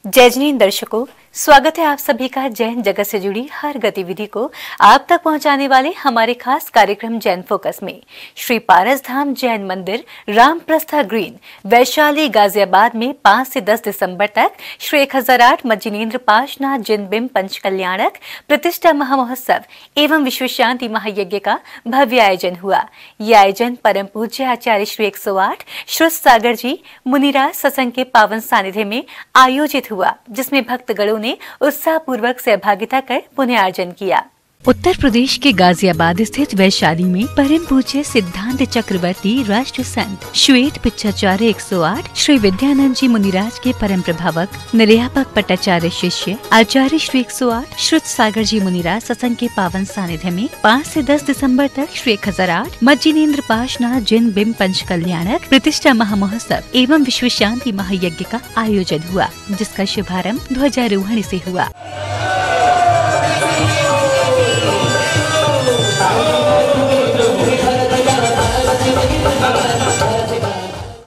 जय जैन दर्शकों, स्वागत है आप सभी का जैन जगत से जुड़ी हर गतिविधि को आप तक पहुंचाने वाले हमारे खास कार्यक्रम जैन फोकस में। श्री पारस धाम जैन मंदिर रामप्रस्था ग्रीन वैशाली गाजियाबाद में 5 से 10 दिसंबर तक श्री 1008 मज्जिनेन्द्र पाशनाथ जिन बिंब पंचकल्याणक प्रतिष्ठा महामहोत्सव एवं विश्व शांति महायज्ञ का भव्य आयोजन हुआ। ये आयोजन परम पूज्य आचार्य श्री 108 श्रुत सागर जी मुनिराज सत्संग के पावन सानिध्य में आयोजित हुआ, जिसमें भक्तगणों ने उत्साहपूर्वक सहभागिता कर पुण्यार्जन किया। उत्तर प्रदेश के गाजियाबाद स्थित वैशाली में परम पूज्य सिद्धांत चक्रवर्ती राष्ट्र संत श्वेत पिच्छाचार्य 108 श्री विद्यानंद जी मुनिराज के परम प्रभावक निर्यापक पट्टाचार्य शिष्य आचार्य श्री 108 श्रुत सागर जी मुनिराज सत्संग के पावन सानिध्य में 5 से 10 दिसंबर तक श्री 1008 मज्जिनेन्द्र पाशनाथ जिन बिंब पंचकल्याणक प्रतिष्ठा महामहोत्सव एवं विश्व शांति महायज्ञ का आयोजन हुआ, जिसका शुभारंभ ध्वजारोहण से हुआ।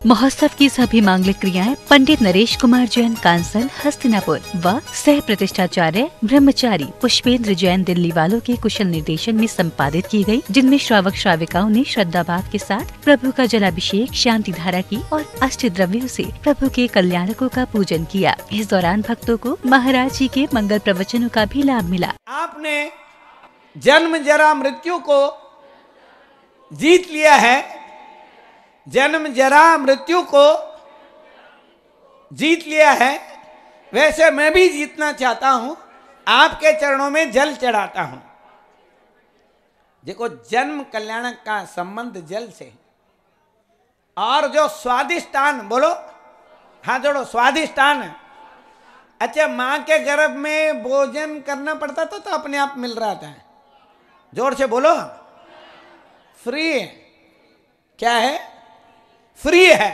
महोत्सव की सभी मांगलिक क्रियाएं पंडित नरेश कुमार जैन कांसल हस्तिनापुर व सह प्रतिष्ठाचार्य ब्रह्मचारी पुष्पेंद्र जैन दिल्ली वालों के कुशल निर्देशन में संपादित की गई, जिनमें श्रावक श्राविकाओं ने श्रद्धाभाव के साथ प्रभु का जलाभिषेक शांति धारा की और अष्ट द्रव्यों से प्रभु के कल्याणकों का पूजन किया। इस दौरान भक्तों को महाराज जी के मंगल प्रवचनों का भी लाभ मिला। आपने जन्म जरा मृत्यु को जीत लिया है, जन्म जरा मृत्यु को जीत लिया है, वैसे मैं भी जीतना चाहता हूं, आपके चरणों में जल चढ़ाता हूं। देखो, जन्म कल्याणक का संबंध जल से, और जो स्वादिष्टान, बोलो हाथ जोड़ो, स्वादिष्टान। अच्छा, मां के गर्भ में भोजन करना पड़ता था तो अपने आप मिल रहा था, जोर से बोलो, फ्री। क्या है? फ्री है।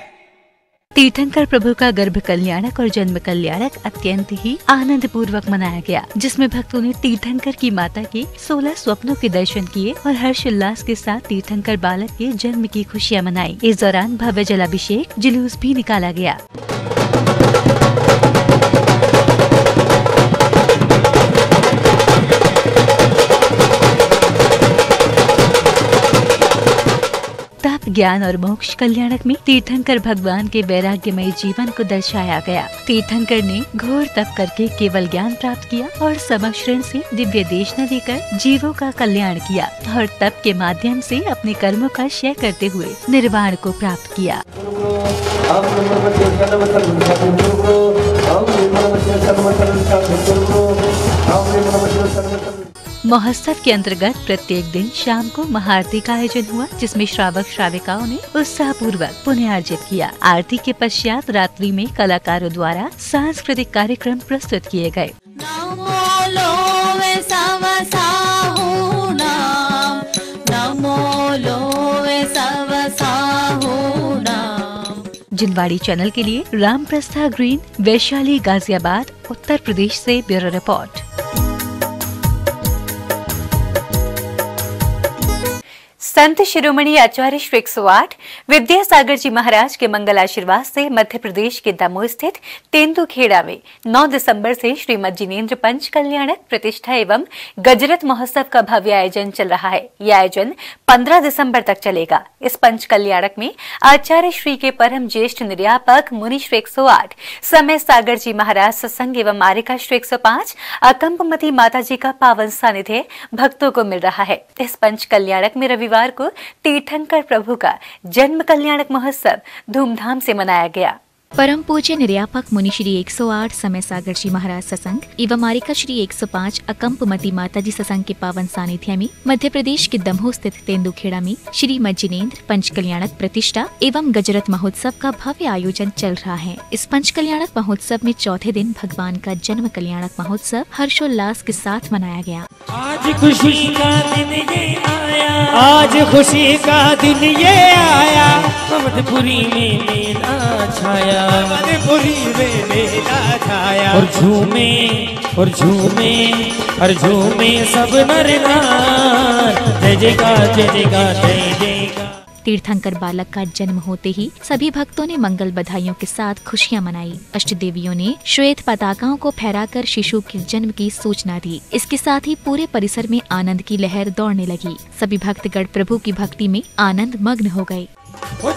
तीर्थंकर प्रभु का गर्भ कल्याणक और जन्म कल्याणक अत्यंत ही आनंद पूर्वक मनाया गया, जिसमें भक्तों ने तीर्थंकर की माता के 16 स्वप्नों के दर्शन किए और हर्षोल्लास के साथ तीर्थंकर बालक के जन्म की खुशियां मनाई। इस दौरान भव्य जलाभिषेक जुलूस भी निकाला गया। ज्ञान और मोक्ष कल्याणक में तीर्थंकर भगवान के वैराग्यमय जीवन को दर्शाया गया। तीर्थंकर ने घोर तप करके केवल ज्ञान प्राप्त किया और समक्षरण से दिव्य देशना देकर जीवों का कल्याण किया और तप के माध्यम से अपने कर्मों का क्षय करते हुए निर्वाण को प्राप्त किया। महोत्सव के अंतर्गत प्रत्येक दिन शाम को महाआरती का आयोजन हुआ, जिसमें श्रावक श्राविकाओं ने उत्साहपूर्वक पुण्यार्जित किया। आरती के पश्चात रात्रि में कलाकारों द्वारा सांस्कृतिक कार्यक्रम प्रस्तुत किए गए। जिनवाड़ी चैनल के लिए रामप्रस्था ग्रीन वैशाली गाजियाबाद उत्तर प्रदेश से ब्यूरो रिपोर्ट। संत शिरोमणि आचार्य श्री 108 विद्यासागर जी महाराज के मंगल आशीर्वाद से मध्य प्रदेश के दमोह स्थित तेंदुखेड़ा में 9 दिसंबर से श्री मज्जिनेन्द्र पंचकल्याणक प्रतिष्ठा एवं गजरत महोत्सव का भव्य आयोजन चल रहा है। यह आयोजन 15 दिसंबर तक चलेगा। इस पंचकल्याणक में आचार्य श्री के परम ज्येष्ठ निर्यापक मुनि श्री 108 समय सागर जी महाराज सत्संग एवं आरिका श्री 105 अकंपमती माता जी का पावन सानिध्य भक्तों को मिल रहा है। इस पंचकल्याणक में रविवार को तीर्थंकर प्रभु का जन्म कल्याणक महोत्सव धूमधाम से मनाया गया। परम पूज्य निर्यापक मुनि श्री 108 समय सागर जी महाराज सत्संग एवं आरिका श्री 105 अकंपमती माता जी सत्संग के पावन सानिध्य में मध्य प्रदेश के दमोह स्थित तेंदुखेड़ा में श्री मज्जिनेन्द्र पंचकल्याणक प्रतिष्ठा एवं गजरत महोत्सव का भव्य आयोजन चल रहा है। इस पंचकल्याणक महोत्सव में चौथे दिन भगवान का जन्म कल्याणक महोत्सव हर्षोल्लास के साथ मनाया गया। आज खुशी का दिन ये आया, आज खुशी का दिन ये आया, मधुपुरी में मेला छाया, मधुपुरी में मेला छाया, और झूमे और झूमे और झूमे सब नर नार, जय जयकार जय जयकार जय जयकार। तीर्थंकर बालक का जन्म होते ही सभी भक्तों ने मंगल बधाइयों के साथ खुशियां मनाई। अष्टदेवियों ने श्वेत पताकाओं को फहराकर शिशु के जन्म की सूचना दी। इसके साथ ही पूरे परिसर में आनंद की लहर दौड़ने लगी। सभी भक्तगण प्रभु की भक्ति में आनंद मग्न हो गए।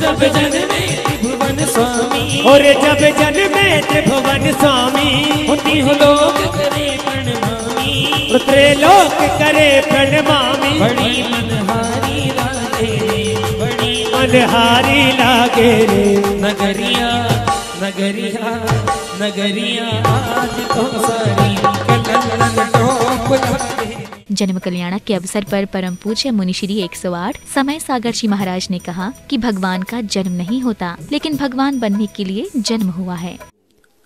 जब जन्मे त्रिभुवन स्वामी, और जब जन्मे त्रिभुवन स्वामी, होती हो लोक करे प्रणमामी, त्रैलोक करे प्रणमामी। बड़ी मनहारी लागे रे, बड़ी मनहारी लागे रे, नगरिया नगरिया नगरिया आज तो सारी कलंदन टोप लागे। जन्म कल्याणक के अवसर पर परम पूज्य मुनि श्री 108 समय सागर जी महाराज ने कहा कि भगवान का जन्म नहीं होता, लेकिन भगवान बनने के लिए जन्म हुआ है।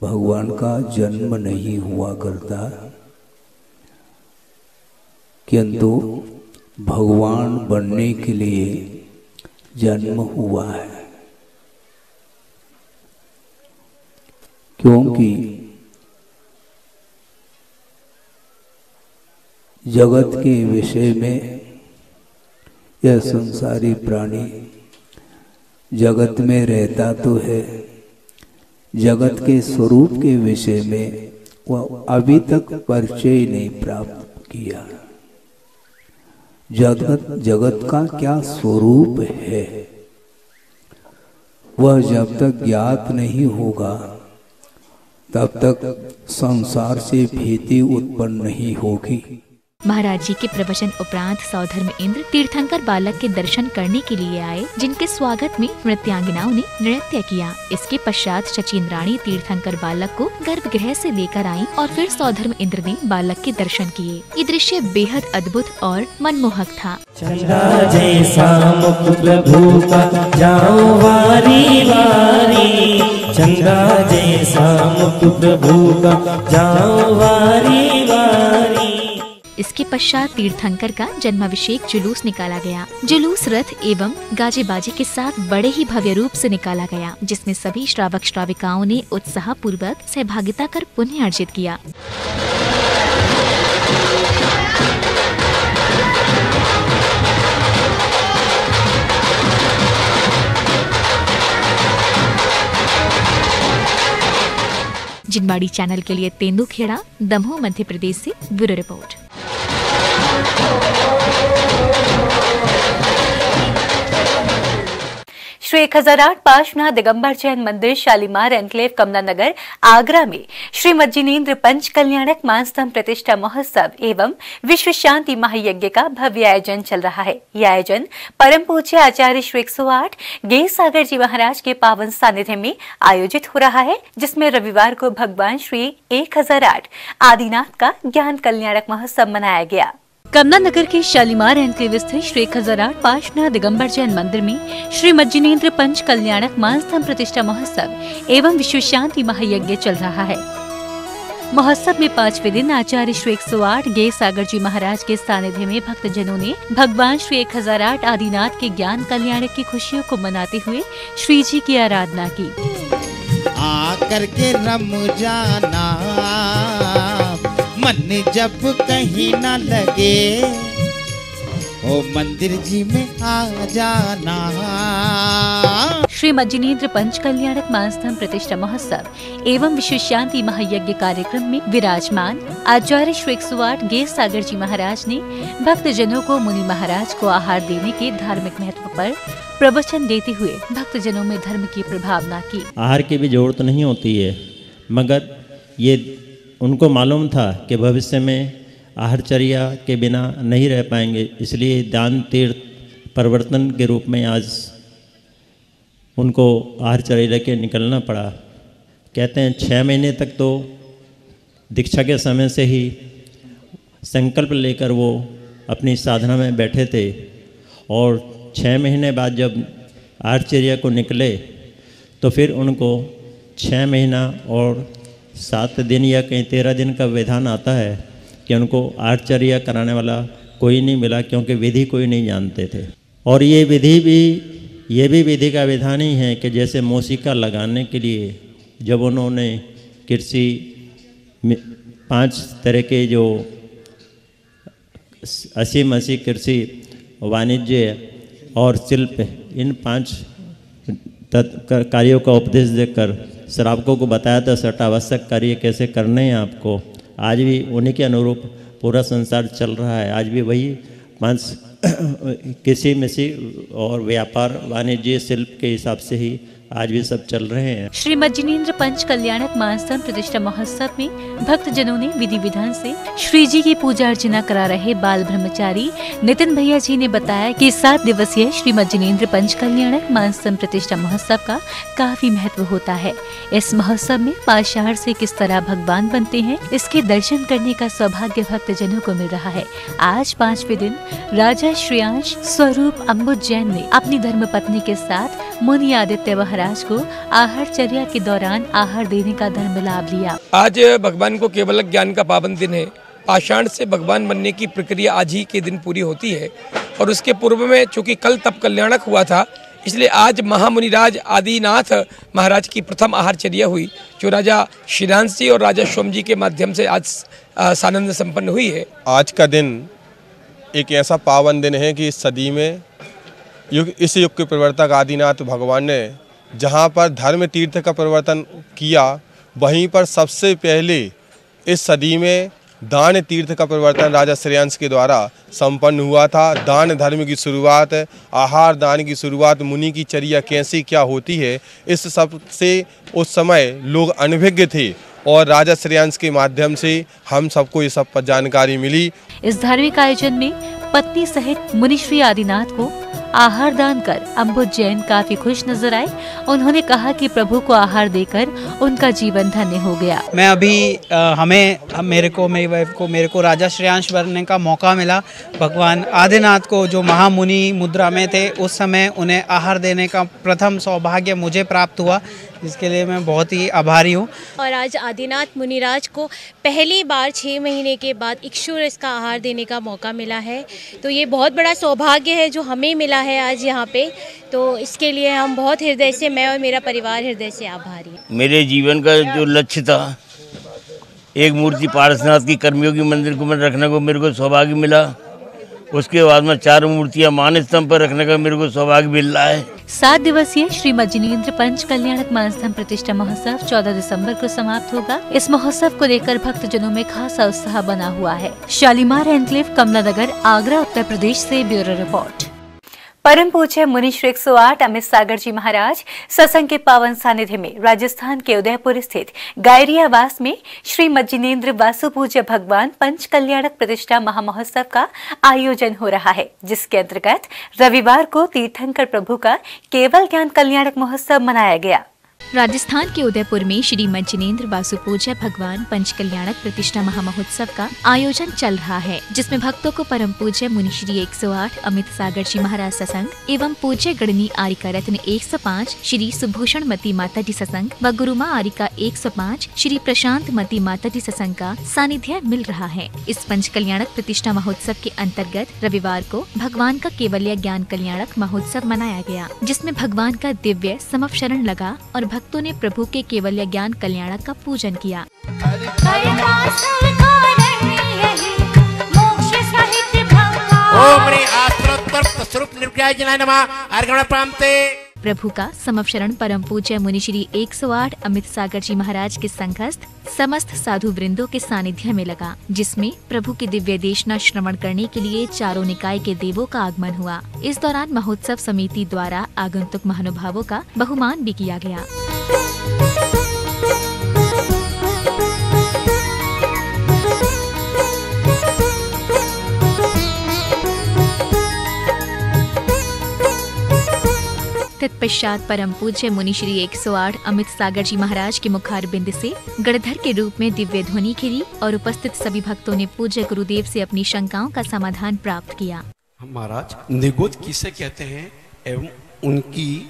भगवान का जन्म नहीं हुआ करता, किंतु भगवान बनने के लिए जन्म हुआ है। क्योंकि जगत के विषय में यह संसारी प्राणी जगत में रहता तो है, जगत के स्वरूप के विषय में वह अभी तक परिचय नहीं प्राप्त किया। जगत का क्या स्वरूप है, वह जब तक ज्ञात नहीं होगा तब तक संसार से भीति उत्पन्न नहीं होगी। महाराज जी के प्रवचन उपरांत सौधर्म इंद्र तीर्थंकर बालक के दर्शन करने के लिए आए, जिनके स्वागत में नृत्यांगनाओं ने नृत्य किया। इसके पश्चात शचीन्द्राणी तीर्थंकर बालक को गर्भगृह से लेकर आई और फिर सौधर्म इंद्र ने बालक के दर्शन किए। ये दृश्य बेहद अद्भुत और मनमोहक था। चंदा जैसा मुख प्रभु का जाओ वारी वारी, चंदा जैसा मुख प्रभु का जाओ वारी वारी। इसके पश्चात तीर्थंकर का जन्माभिषेक जुलूस निकाला गया। जुलूस रथ एवं गाजे बाजे के साथ बड़े ही भव्य रूप से निकाला गया, जिसमें सभी श्रावक श्राविकाओं ने उत्साह पूर्वक सहभागिता कर पुण्य अर्जित किया। जिनवाड़ी चैनल के लिए तेंदुखेड़ा, दमोह, मध्य प्रदेश से ब्यूरो रिपोर्ट। श्री 1008 पार्श्वनाथ दिगंबर जैन मंदिर शालीमार एनक्लेव कमला नगर आगरा में श्री मज्जिनेन्द्र पंच कल्याणक मानस्तंभ प्रतिष्ठा महोत्सव एवं विश्व शांति महायज्ञ का भव्य आयोजन चल रहा है। यह आयोजन परम पूज्य आचार्य श्री 108 गेय सागर जी महाराज के पावन सानिध्य में आयोजित हो रहा है, जिसमें रविवार को भगवान श्री 1008 आदिनाथ का ज्ञान कल्याणक महोत्सव मनाया गया। कमला नगर के शालीमार एनक्लेव स्थित श्री 1008 पार्श्वनाथ दिगंबर जैन मंदिर में श्री मज्जिनेन्द्र पंच कल्याणक मानस्तंभ प्रतिष्ठा महोत्सव एवं विश्व शांति महायज्ञ चल रहा है। महोत्सव में 5वें दिन आचार्य श्री 108 गेय सागर जी महाराज के सानिध्य में भक्तजनों ने भगवान श्री 1008 आदिनाथ के ज्ञान कल्याणक की खुशियों को मनाते हुए श्री जी की आराधना की। आकर के रम जाना मन जब कहीं न लगे, ओ मंदिर जी में आ जाना। श्री मज्जिनेन्द्र पंच कल्याणक मानस्तंभ प्रतिष्ठा महोत्सव एवं विश्व शांति महायज्ञ कार्यक्रम में विराजमान आचार्य श्री 108 गेय सागर जी महाराज ने भक्तजनों को मुनि महाराज को आहार देने के धार्मिक महत्व पर प्रवचन देते हुए भक्तजनों में धर्म की प्रभावना की। आहार की भी जरूरत नहीं होती है, मगर ये उनको मालूम था कि भविष्य में आहारचर्या के बिना नहीं रह पाएंगे, इसलिए दान तीर्थ परिवर्तन के रूप में आज उनको आहारचर्या लेके निकलना पड़ा। कहते हैं 6 महीने तक तो दीक्षा के समय से ही संकल्प लेकर वो अपनी साधना में बैठे थे, और 6 महीने बाद जब आहारचर्या को निकले तो फिर उनको 6 महीना और 7 दिन या कहीं 13 दिन का विधान आता है कि उनको आहारचर्या कराने वाला कोई नहीं मिला, क्योंकि विधि कोई नहीं जानते थे। और ये भी विधि का विधान ही है कि जैसे मौसिका लगाने के लिए जब उन्होंने कृषि 5 तरह के जो 80 कृषि, वाणिज्य और शिल्प, इन 5 कार्यों का उपदेश देकर श्रावकों को बताया था षटावश्यक कार्य कैसे करने हैं आपको। आज भी उन्हीं के अनुरूप पूरा संसार चल रहा है। आज भी वही 5 कृषि मिशी और व्यापार वाणिज्य शिल्प के हिसाब से ही आज भी सब चल रहे हैं। श्री मज्जिनेन्द्र पंच कल्याणक मानस्तंभ प्रतिष्ठा महोत्सव में भक्तजनों ने विधि विधान से श्री जी की पूजा अर्चना करा रहे बाल ब्रह्मचारी नितिन भैया जी ने बताया कि 7 दिवसीय श्री मज्जिनेन्द्र पंच कल्याणक मानस्तंभ प्रतिष्ठा महोत्सव का काफी महत्व होता है। इस महोत्सव में पाषाण से किस तरह भगवान बनते हैं, इसके दर्शन करने का सौभाग्य भक्तजनों को मिल रहा है। आज 5वें दिन राजा श्रेयांश स्वरूप अम्बुज जैन ने अपनी धर्मपत्नी के साथ मुनि आदित्य महाराज को आहारचर्या के दौरान आहार देने का धर्म लाभ लिया। आज भगवान को केवल ज्ञान का पावन दिन है। पाषाण से भगवान बनने की प्रक्रिया आज ही के दिन पूरी होती है और उसके पूर्व में चूंकि कल तप कल्याणक हुआ था, इसलिए आज महामुनिराज आदिनाथ महाराज की प्रथम आहारचर्या हुई, जो राजा श्रेयांश जी और राजा सोम जी के माध्यम से आज सानंद संपन्न हुई है। आज का दिन एक ऐसा पावन दिन है कि इस सदी में इस युग के प्रवर्तक आदिनाथ भगवान ने जहाँ पर धर्म तीर्थ का प्रवर्तन किया, वहीं पर सबसे पहले इस सदी में दान तीर्थ का प्रवर्तन राजा श्रेयांश के द्वारा संपन्न हुआ था। दान धर्म की शुरुआत, आहार दान की शुरुआत, मुनि की चर्या कैसी क्या होती है, इस सब से उस समय लोग अनभिज्ञ थे और राजा श्रेयांश के माध्यम से हम सबको ये सब पर जानकारी मिली। इस धार्मिक आयोजन में पत्नी सहित मुनि श्री आदिनाथ को आहार दान कर अम्बुज जैन काफी खुश नजर आए। उन्होंने कहा कि प्रभु को आहार देकर उनका जीवन धन्य हो गया। मैं अभी मेरे को राजा श्रेयांश बनने का मौका मिला। भगवान आदिनाथ को जो महामुनि मुद्रा में थे, उस समय उन्हें आहार देने का प्रथम सौभाग्य मुझे प्राप्त हुआ, जिसके लिए मैं बहुत ही आभारी हूँ। और आज आदिनाथ मुनिराज को पहली बार 6 महीने के बाद इक्षुरस का आहार देने का मौका मिला है, तो ये बहुत बड़ा सौभाग्य है जो हमें मिला है आज यहाँ पे। तो इसके लिए हम बहुत हृदय से, मैं और मेरा परिवार हृदय से आभारी हैं। मेरे जीवन का जो लक्ष्य था, एक मूर्ति पारसनाथ की कर्मयोगी मंदिर को मैं रखने को मेरे को सौभाग्य मिला। उसके बाद में 4 मूर्तियां मान स्तंभ पर रखने का मेरे को सौभाग्य मिल रहा है। 7 दिवसीय श्री मज्जिनेन्द्र पंच कल्याणक मानस्तंभ प्रतिष्ठा महोत्सव 14 दिसंबर को समाप्त होगा। इस महोत्सव को लेकर भक्तजनों में खासा उत्साह बना हुआ है। शालीमार एनक्लेव, कमला नगर, आगरा, उत्तर प्रदेश से ब्यूरो रिपोर्ट। परम पूज्य मुनि श्री 108 अमित सागर जी महाराज सत्संग के पावन सानिध्य में राजस्थान के उदयपुर स्थित गायरियावास में श्री मज्जिनेन्द्र वासु पूज्य भगवान पंच कल्याणक प्रतिष्ठा महामहोत्सव का आयोजन हो रहा है, जिसके अंतर्गत रविवार को तीर्थंकर प्रभु का केवल ज्ञान कल्याणक महोत्सव मनाया गया। राजस्थान के उदयपुर में श्री मज्जिनेन्द्र वासु पूज्य भगवान पंच कल्याणक प्रतिष्ठा महामहोत्सव का आयोजन चल रहा है, जिसमें भक्तों को परम पूज्य मुनि श्री 108 अमित सागर जी महाराज सत्संग एवं पूज्य गणनी आरिका रत्न 105 श्री सुभूषण मती माता जी सत्संग व गुरुमा आरिका 105 श्री प्रशांत मती माता जी सत्संग का सानिध्य मिल रहा है। इस पंच कल्याणक प्रतिष्ठा महोत्सव के अंतर्गत रविवार को भगवान का केवल्य ज्ञान कल्याणक महोत्सव मनाया गया, जिसमें भगवान का दिव्य समवशरण लगा और भक्तों ने प्रभु के केवल्य ज्ञान कल्याणक का पूजन किया। प्रभु का समवशरण परम पूज्य मुनि श्री 108 अमित सागर जी महाराज के संघस्थ समस्त साधु वृंदों के सानिध्य में लगा, जिसमें प्रभु की दिव्य देशना श्रवण करने के लिए चारों निकाय के देवों का आगमन हुआ। इस दौरान महोत्सव समिति द्वारा आगंतुक महानुभावों का बहुमान भी किया गया। तत्पश्चात परम पूज्य मुनि श्री 108 अमित सागर जी महाराज के मुखारबिंद से गणधर के रूप में दिव्य ध्वनि खिली और उपस्थित सभी भक्तों ने पूज्य गुरुदेव से अपनी शंकाओं का समाधान प्राप्त किया। महाराज, निगोद किसे कहते हैं एवं उनकी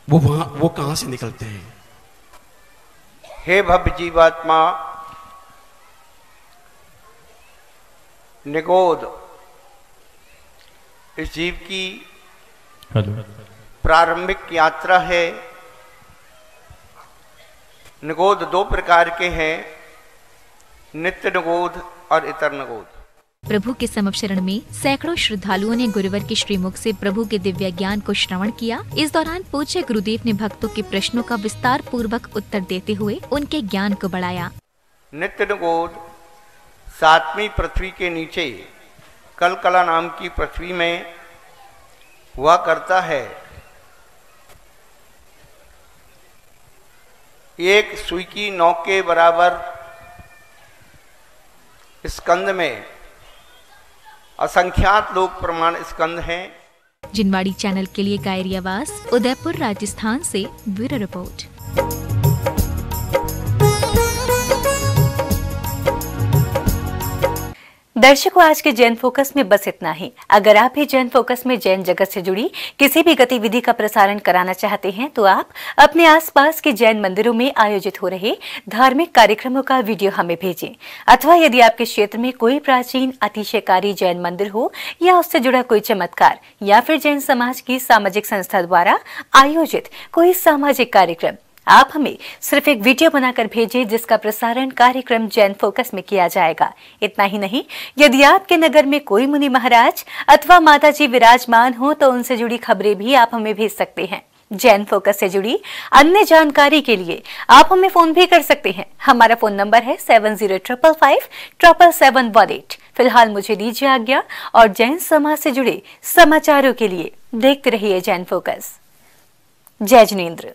वो कहाँ से निकलते हैं? हे भव्य जीवात्मा, निगोद इस जीव की प्रारंभिक यात्रा है। निगोद 2 प्रकार के हैं, नित्य निगोद और इतर निगोद। प्रभु के समक्षरण में सैकड़ों श्रद्धालुओं ने गुरुवर के श्रीमुख से प्रभु के दिव्य ज्ञान को श्रवण किया। इस दौरान पूज्य गुरुदेव ने भक्तों के प्रश्नों का विस्तार पूर्वक उत्तर देते हुए उनके ज्ञान को बढ़ाया। नित्य निगोद 7वीं पृथ्वी के नीचे कलकला नाम की पृथ्वी में हुआ करता है। एक सुई की नोक के बराबर स्कंद में असंख्यात लोक प्रमाण स्कंद हैं। जिनवाड़ी चैनल के लिए कायरी आवाज, उदयपुर राजस्थान से ब्यूरो रिपोर्ट। दर्शकों, आज के जैन फोकस में बस इतना ही। अगर आप भी जैन फोकस में जैन जगत से जुड़ी किसी भी गतिविधि का प्रसारण कराना चाहते हैं तो आप अपने आसपास के जैन मंदिरों में आयोजित हो रहे धार्मिक कार्यक्रमों का वीडियो हमें भेजें। अथवा यदि आपके क्षेत्र में कोई प्राचीन अतिशयकारी जैन मंदिर हो या उससे जुड़ा कोई चमत्कार या फिर जैन समाज की सामाजिक संस्था द्वारा आयोजित कोई सामाजिक कार्यक्रम, आप हमें सिर्फ एक वीडियो बनाकर भेजें जिसका प्रसारण कार्यक्रम जैन फोकस में किया जाएगा। इतना ही नहीं, यदि आपके नगर में कोई मुनि महाराज अथवा माता जी विराजमान हो तो उनसे जुड़ी खबरें भी आप हमें भेज सकते हैं। जैन फोकस से जुड़ी अन्य जानकारी के लिए आप हमें फोन भी कर सकते हैं। हमारा फोन नंबर है 7055577718। फिलहाल मुझे दीजिए आज्ञा और जैन समाज से जुड़े समाचारों के लिए देखते रहिए जैन फोकस। जय जिनेंद्र।